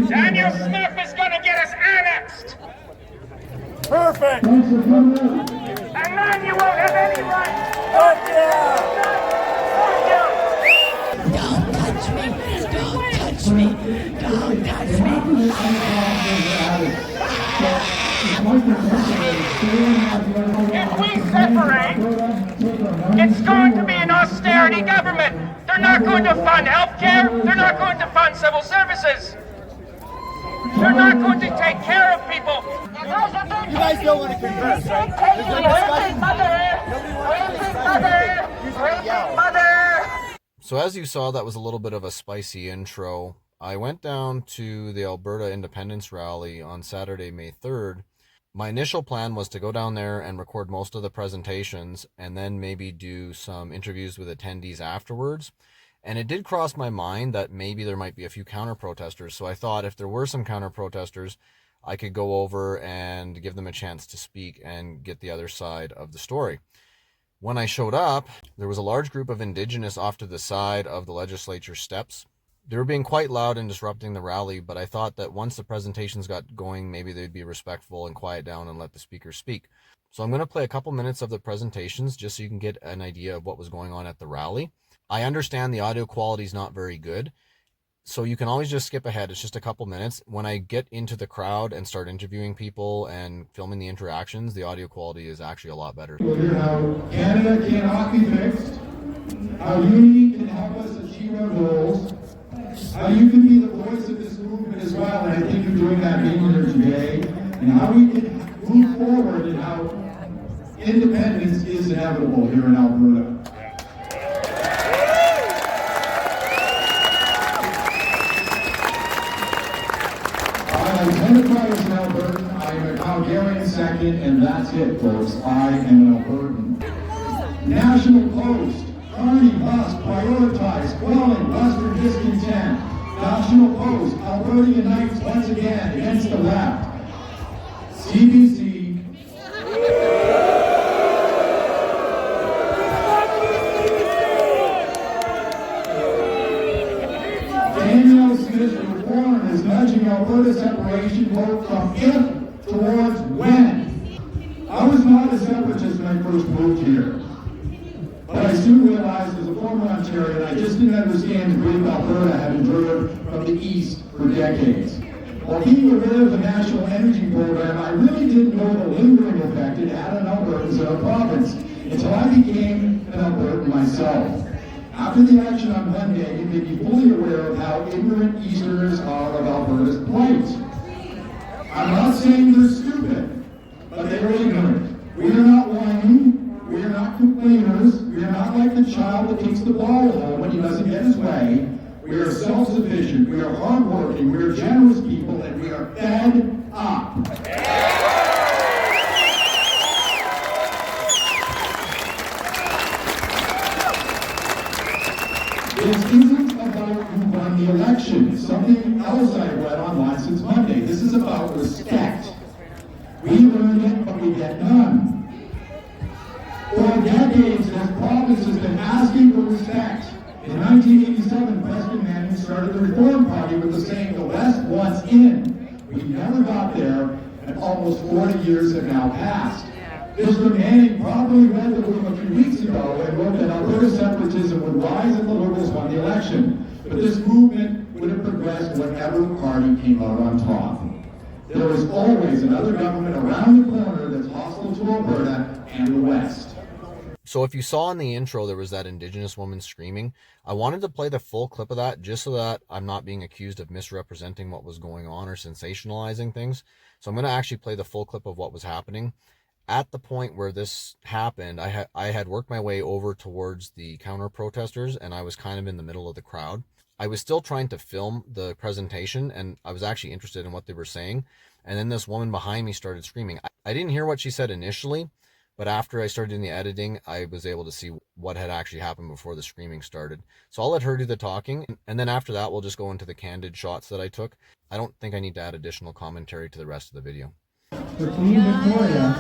Daniel Smith is going to get us annexed. Perfect. And then you won't have any rights. Fuck yeah. Don't touch me. Don't touch me. Don't touch me. If we separate, it's going to be an austerity government. They're not going to fund healthcare. They're not going to fund civil services. They're not going to take care of people. You guys don't want to converse, right? There's no discussion. So as you saw, that was a little bit of a spicy intro. I went down to the Alberta Independence Rally on Saturday, May 3rd. My initial plan was to go down there and record most of the presentations and then maybe do some interviews with attendees afterwards. And it did cross my mind that maybe there might be a few counter-protesters. So I thought if there were some counter-protesters, I could go over and give them a chance to speak and get the other side of the story. When I showed up, there was a large group of Indigenous off to the side of the legislature steps. They were being quite loud and disrupting the rally, but I thought that once the presentations got going, maybe they'd be respectful and quiet down and let the speakers speak. So I'm going to play a couple minutes of the presentations just so you can get an idea of what was going on at the rally. I understand the audio quality is not very good, so you can always just skip ahead. It's just a couple minutes. When I get into the crowd and start interviewing people and filming the interactions, the audio quality is actually a lot better. We'll hear how Canada cannot be fixed, how unity can help us achieve our goals, how you can be the voice of this movement as well, and I think you're doing that being here today, and how we can move forward and how independence is inevitable here in Alberta. I identify as an Albertan, I am a Calgarian second, and that's it, folks. I am an Albertan. National Post, Carney must prioritize quelling Western discontent. National Post, Alberta unites once again against the left. CBC. Daniel Smith's reform is nudging Alberta separation vote from if towards when. I was not a separatist when I first moved here. But I soon realized as a former Ontarian, I just didn't understand the grief Alberta had endured from the East for decades. While being aware of the National Energy Program, I really didn't know the lingering effect it had on Albertans in our province until I became an Albertan myself. After the election on Monday, you may be fully aware of how ignorant Easterners are of Alberta's plight. I'm not saying they're stupid, but they are ignorant. We are not whining. We are not complainers. We are not like the child that takes the ball home when he doesn't get his way. We are self-sufficient. We are hardworking. We are generous people, and we are fed up. This isn't about who won the election. Something else I've read online since Monday. This is about respect. We learned it, but we get none. For decades, this province has been asking for respect. In 1987, Preston Manning started the Reform Party with the saying, "The West wants in." We never got there, and almost 40 years have now passed. Mr. Manning probably read the room a few weeks ago and wrote that Alberta separatism would rise if the Liberals won the election. But this movement would have progressed whatever party came out on top. There is always another government around the corner that's hostile to Alberta and the West. So if you saw in the intro there was that Indigenous woman screaming, I wanted to play the full clip of that just so that I'm not being accused of misrepresenting what was going on or sensationalizing things. So I'm going to actually play the full clip of what was happening. At the point where this happened, I had worked my way over towards the counter-protesters, and I was kind of in the middle of the crowd. I was still trying to film the presentation, and I was actually interested in what they were saying. And then this woman behind me started screaming. I didn't hear what she said initially, but after I started doing the editing, I was able to see what had actually happened before the screaming started. So I'll let her do the talking, and then after that, we'll just go into the candid shots that I took. I don't think I need to add additional commentary to the rest of the video. For Queen Victoria,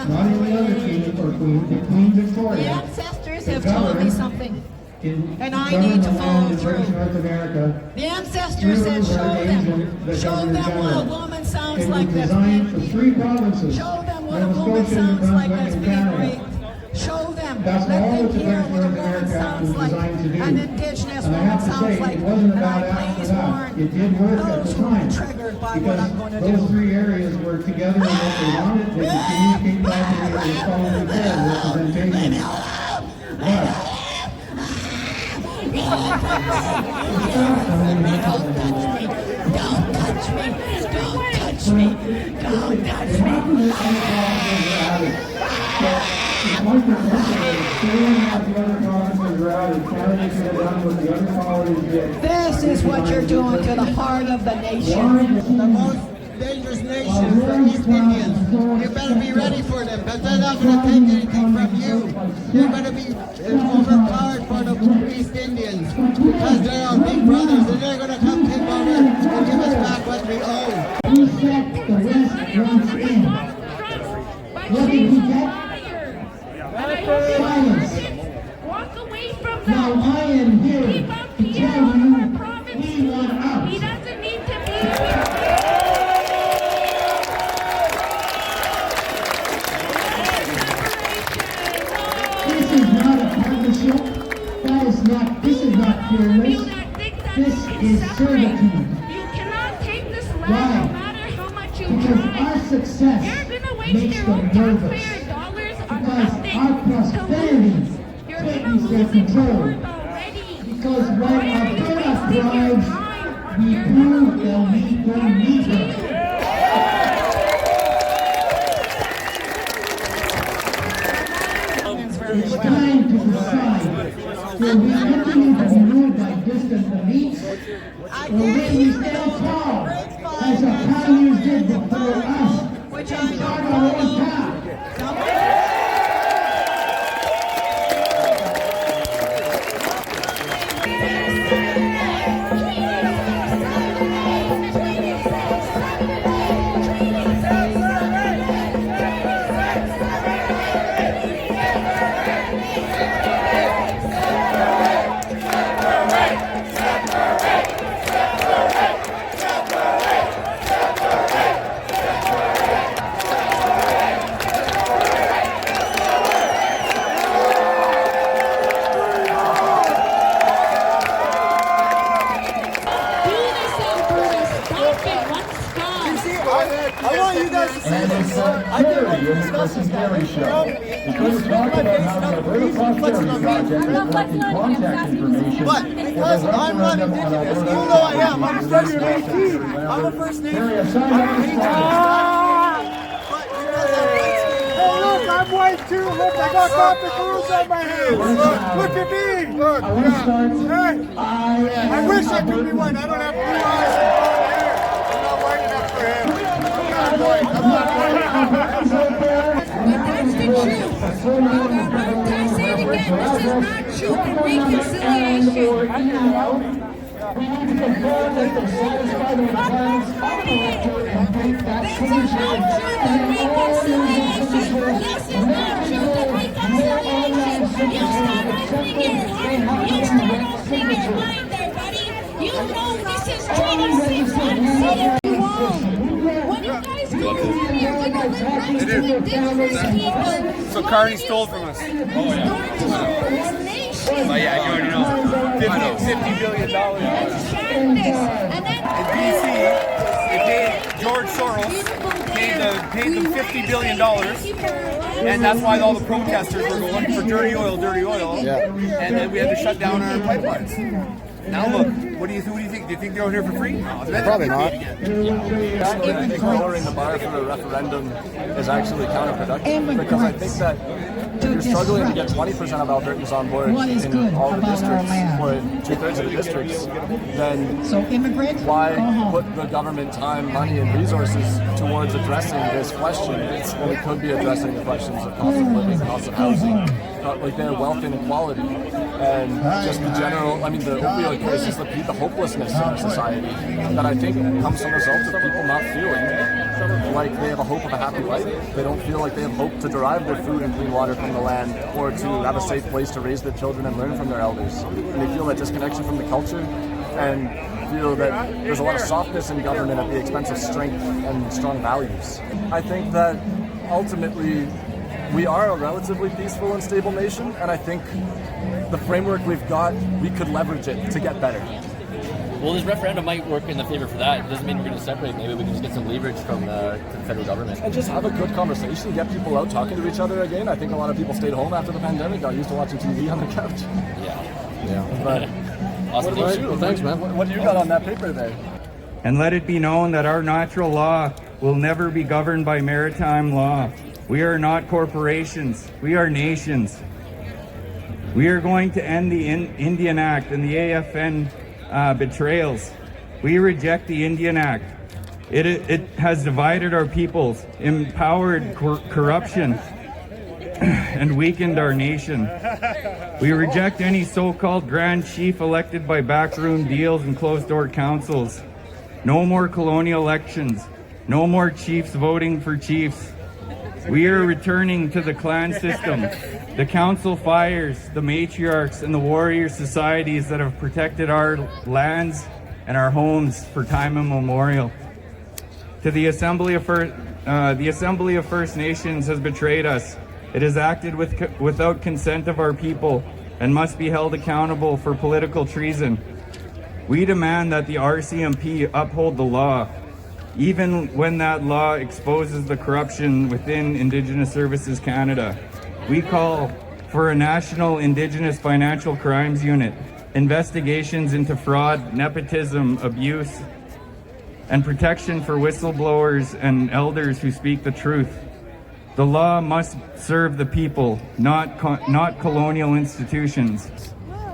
not only other king or queen, but Queen Victoria. The ancestors have told me something. And I need to follow through. North America. The ancestors said, show them what a woman sounds like that's designed for being 3 provinces. Show them what a Nova woman Scotia, sounds New like Brunswick, that's and being Canada. raped. Show them. That's Let all them that the hear French what a North woman America sounds was like. designed to do. An Indigenous And I woman have to sounds say, like. it wasn't And about I after please that. warn It did work at those the who are time. triggered by what Because I'm going to those do. 3 areas were together in what they wanted. They could communicate properly and they followed the fair representation. But Don't touch me. Don't touch me. Don't touch me. This is what you're doing to the heart of the nation. The most dangerous nation for East Indians. You better be ready for them, because they're not going to take anything from you. You're going to be overpowered for the East Indians, because they're our big brothers, and they're going to come take over and give us back what we owe. We set the West once in. What did we get? Silence. Walk away from Now them. I am here Keep up to the tell air you on our province. we want out. He doesn't need to be here. This is not a partnership. This is not fearless. This is servitude. You cannot take this land Why? no matter how much you Because try. our success You're gonna waste makes your them own nervous. taxpayer dollars on Because nothing. our prosperity You're threatens gonna their lose it control. already. Because when Why are you Alberta wasting your thrives, time? we You're prove they'll meet their needs. It's time to decide. Will we continue to be ruled by distant elites? Or will we stand tall, as the pioneers did before us, Which and I chart don't our own follow. path? I want you guys to see And this. it's I didn't want to discuss this Gary topic. Show. Because we're talking about how the Alberta Prosperity Project is collecting contact information. But because I'm not Indigenous, even though I am, I'm a First Nation. I'm a First Nation. Harry, assign I'm that a Indigenous. But because I'm white skinned. Hey, look, I'm white too. Look, I got Dr. Cruz on my hands. Look at me. Look. I want to start. Hey, I wish I could be white. I don't have blue eyes and blonde hair. I'm not white enough for him. I'm not white. I'm not white. That's the truth. I say it again, this is not truth and reconciliation. We need to confirm that they're satisfied with the plans of the electorate and make that This is solution. not truth and reconciliation. This is not truth and reconciliation. You start opening your heart. You start opening your mind there, buddy. You know this is 26 unseated wrong. When you guys go home, you're going to live right to Indigenous people. So Carney stole from us. Oh, yeah, you already know. $50 billion. and then DC, they paid George Soros, paid them $50 billion. And that's why all the protesters were going for dirty oil. Yeah. And then we had to shut down our pipelines. Now look, what do you think? Do you think they're out here for free? No, Probably not. I think lowering the bar for a referendum is actually counterproductive, because I think that if you're struggling to get 20% of Albertans on board What is in good all the about our districts, land? or 2/3 of the districts, then So immigrant, why go home. put the government time, money, and resources towards addressing this question when it could be addressing the questions of cost of living, cost of housing, like their wealth inequality and just the general, I mean, the opioid crisis, the hopelessness in our society that I think comes from the result of people not feeling like they have a hope of a happy life. They don't feel like they have hope to derive their food and clean water from the land, or to have a safe place to raise their children and learn from their elders. And they feel that disconnection from the culture, and feel that there's a lot of softness in government at the expense of strength and strong values. I think that ultimately we are a relatively peaceful and stable nation, and I think the framework we've got, we could leverage it to get better. Well, this referendum might work in the favor for that. It doesn't mean we're going to separate. Maybe we can just get some leverage from the federal government. And just have a good conversation, get people out talking to each other again. I think a lot of people stayed home after the pandemic, got used to watching TV on the couch. Yeah. But awesome. what about you? Well, thanks, man. What do you got on that paper there? And let it be known that our natural law will never be governed by maritime law. We are not corporations. We are nations. We are going to end the Indian Act and the AFN betrayals. We reject the Indian Act. It has divided our peoples, empowered corruption, and weakened our nation. We reject any so-called grand chief elected by backroom deals and closed-door councils. No more colonial elections. No more chiefs voting for chiefs. We are returning to the clan system, the council fires, the matriarchs, and the warrior societies that have protected our lands and our homes for time immemorial. To the Assembly of First Nations has betrayed us. It has acted without consent of our people and must be held accountable for political treason. We demand that the RCMP uphold the law, even when that law exposes the corruption within Indigenous Services Canada. We call for a national Indigenous financial crimes unit, investigations into fraud, nepotism, abuse, and protection for whistleblowers and elders who speak the truth. The law must serve the people, not colonial institutions.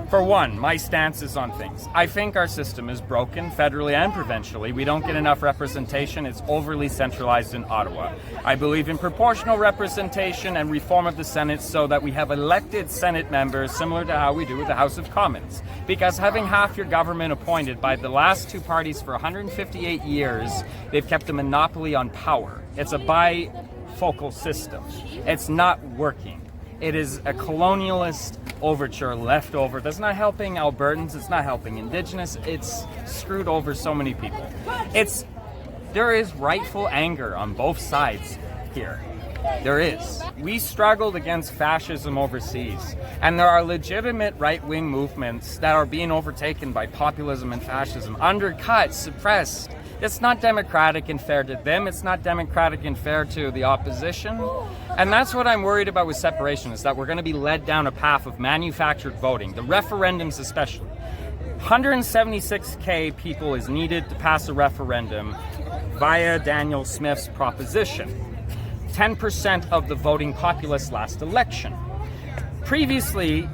For one, my stance is on things. I think our system is broken federally and provincially. We don't get enough representation. It's overly centralized in Ottawa. I believe in proportional representation and reform of the Senate so that we have elected Senate members similar to how we do with the House of Commons. Because having half your government appointed by the last two parties for 158 years, they've kept a monopoly on power. It's a bifocal system. It's not working. It is a colonialist overture left over that's not helping Albertans, it's not helping Indigenous, it's screwed over so many people. There is rightful anger on both sides here. There is. We struggled against fascism overseas, and there are legitimate right-wing movements that are being overtaken by populism and fascism, undercut, suppressed. It's not democratic and fair to them. It's not democratic and fair to the opposition. And that's what I'm worried about with separation, is that we're going to be led down a path of manufactured voting, the referendums especially. 176,000 people is needed to pass a referendum via Daniel Smith's proposition. 10% of the voting populace last election. Previously,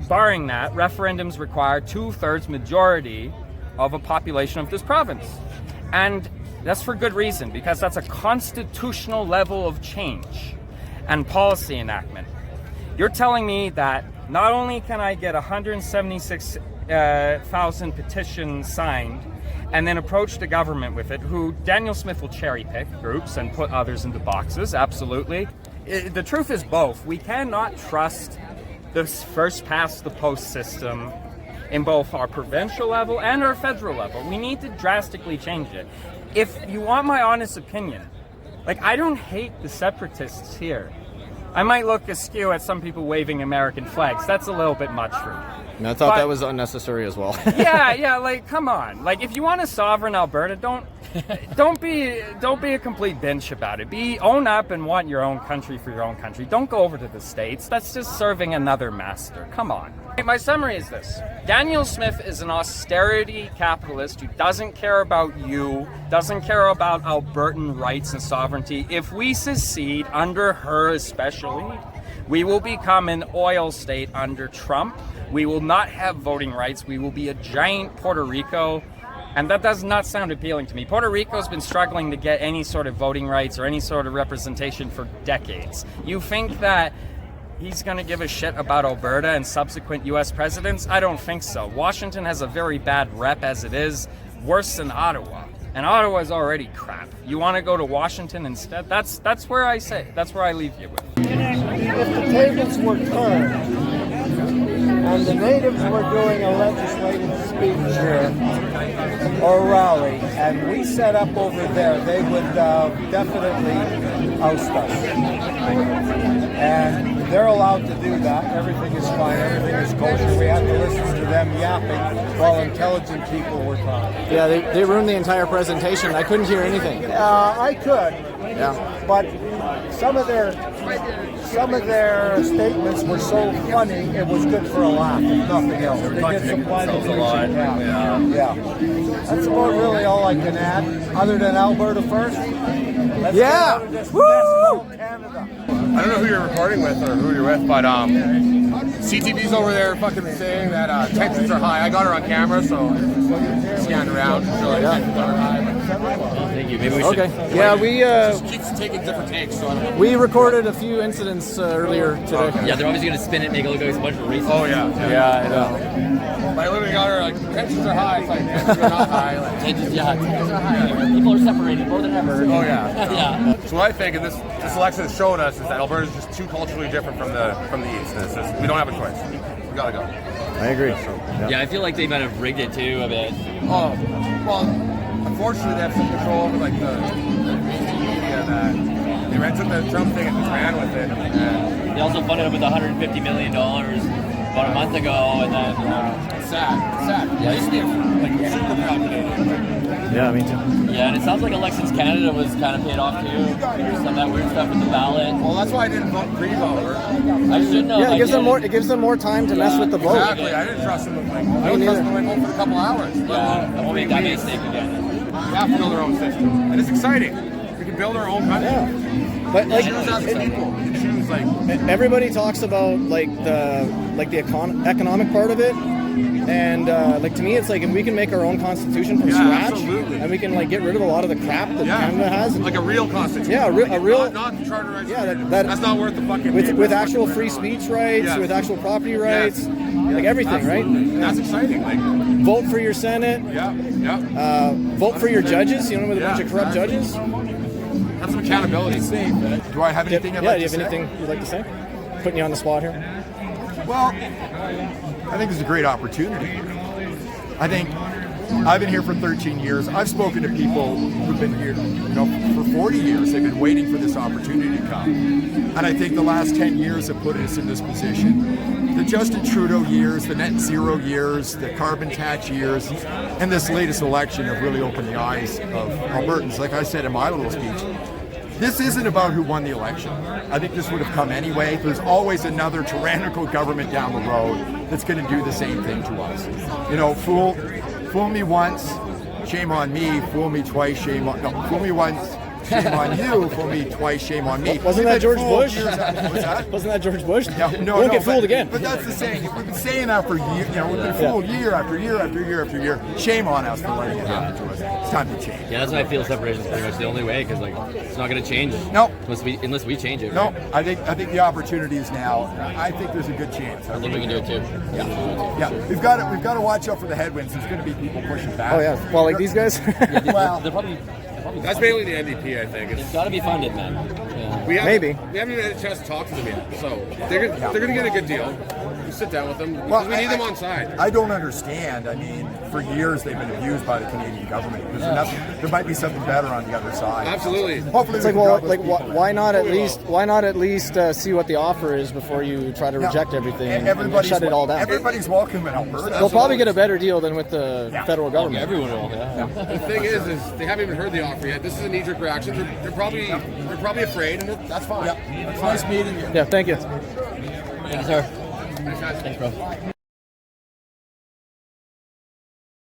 barring that, referendums require 2/3 majority of a population of this province. And that's for good reason, because that's a constitutional level of change and policy enactment. You're telling me that not only can I get 176,000 petitions signed and then approach the government with it, who Daniel Smith will cherry pick groups and put others into boxes, absolutely. The truth is both. We cannot trust this first past the post system in both our provincial level and our federal level. We need to drastically change it. If you want my honest opinion, I don't hate the separatists here. I might look askew at some people waving American flags. That's a little bit much for me. And I thought that was unnecessary as well. yeah, come on. If you want a sovereign Alberta, don't be a complete bitch about it. Own up and want your own country for your own country. Don't go over to the States. That's just serving another master. Come on. My summary is this. Daniel Smith is an austerity capitalist who doesn't care about you, doesn't care about Albertan rights and sovereignty. If we secede under her especially, we will become an oil state under Trump. We will not have voting rights. We will be a giant Puerto Rico. And that does not sound appealing to me. Puerto Rico's been struggling to get any sort of voting rights or any sort of representation for decades. You think that he's going to give a shit about Alberta and subsequent U.S. presidents? I don't think so. Washington has a very bad rep as it is, worse than Ottawa. And Ottawa's already crap. You want to go to Washington instead? That's where I say. That's where I leave you with. If the tables were turned and the natives were doing a legislative speech here or rally, and we set up over there, they would definitely oust us. And they're allowed to do that. Everything is fine. Everything is kosher. We have to listen to them yapping while intelligent people were talking. Yeah, they ruined the entire presentation. I couldn't hear anything. I could. Yeah. But some of their statements were so funny, it was good for a laugh, if nothing else. They did some funny things. Yeah. That's about really all I can add, other than Alberta first. Let's Woo! Canada. I don't know who you're recording with or who you're with, but CTV's over there fucking saying that tensions are high. I got her on camera, so I scanned around. Tensions are high. Thank you. Maybe we should. Okay. Yeah, we just keeps taking different takes. So I don't know. we recorded a few incidents earlier today. Okay. Yeah, they're obviously going to spin it, make it look like it's a bunch of racism. Oh yeah. Yeah, I know. I literally got her like tensions are high. It's like tensions are not high. Like, Tensions are high. People are separated more than ever. oh yeah. Yeah. So what I think, and this election has shown us, is that Alberta is just too culturally different from the east. It's just, we don't have a choice. We gotta go. I agree. Yeah, I feel like they might have rigged it too a bit. Oh, well, unfortunately they have some control over like the media that they took the Trump thing and just ran with it. And They also funded it with $150 million about a month ago, and then it's sad. It's sad. Yeah, used to be like super populated. Yeah, me too. yeah, and it sounds like Elections Canada was kind of paid off too. Some of that weird stuff with the ballot. Well, that's why I didn't vote pre-vote. I should know. Yeah, it gives them more time to mess with the vote. Exactly. I didn't trust them with I don't trust them with my vote for a couple hours. Yeah, I won't make that mistake again. We have to build our own system, and it's exciting. We can build our own country. Yeah. But like, choose as people. We can choose like. everybody talks about like the economic part of it, and like to me, it's like if we can make our own constitution from scratch, absolutely. and we can like get rid of a lot of the crap that Canada has, like a real constitution. Yeah, a real. Not the charter rights. Yeah, that's not worth the fucking. With actual free speech rights, with actual property rights, like everything, absolutely. right? That's exciting. Like, vote for your Senate. Yeah. Vote for your judges. You know, with a bunch of corrupt judges. Have some accountability. Do I have anything? Do you have anything you'd like to say? Putting you on the spot here. Well, I think it's a great opportunity. I think I've been here for 13 years. I've spoken to people who've been here, for 40 years. They've been waiting for this opportunity to come. And I think the last 10 years have put us in this position. The Justin Trudeau years, the net zero years, the carbon tax years, and this latest election have really opened the eyes of Albertans. Like I said in my little speech, this isn't about who won the election. I think this would have come anyway. There's always another tyrannical government down the road that's going to do the same thing to us. Fool me once, shame on me. Fool me twice, fool me once, shame on you. Fool me twice, shame on me. Wasn't that George Bush? What's that? Wasn't that George Bush? No, Won't get fooled again. But that's the saying. We've been saying that for years. We've been fooled year after year after year after year. Shame on us for letting it happen to us. It's time to change. Yeah, that's why I feel separation is pretty much the only way, because it's not going to change. No. Unless we change it. No, I think the opportunity is now. I think there's a good chance. I think we can do it too. Yeah. We've got to watch out for the headwinds. There's going to be people pushing back. Oh yeah. Well, like these guys. Well, they're probably that's mainly the NDP, I think. It's got to be funded, man. Yeah. We haven't even had a chance to talk to them yet, so they're going to get a good deal. We sit down with them because we need them on side. I don't understand. I mean, for years they've been abused by the Canadian government. There might be something better on the other side. Absolutely. Hopefully, it's why not at least see what the offer is before you try to reject everything and shut it all down. Everybody's welcome in Alberta. They'll probably get a better deal than with the federal government. Everyone will. The thing is they haven't even heard the offer yet. This is a knee-jerk reaction. They're probably afraid, and that's fine. It's nice meeting you. Yeah, thank you. Thank you, sir. Thanks, guys. Thanks, bro.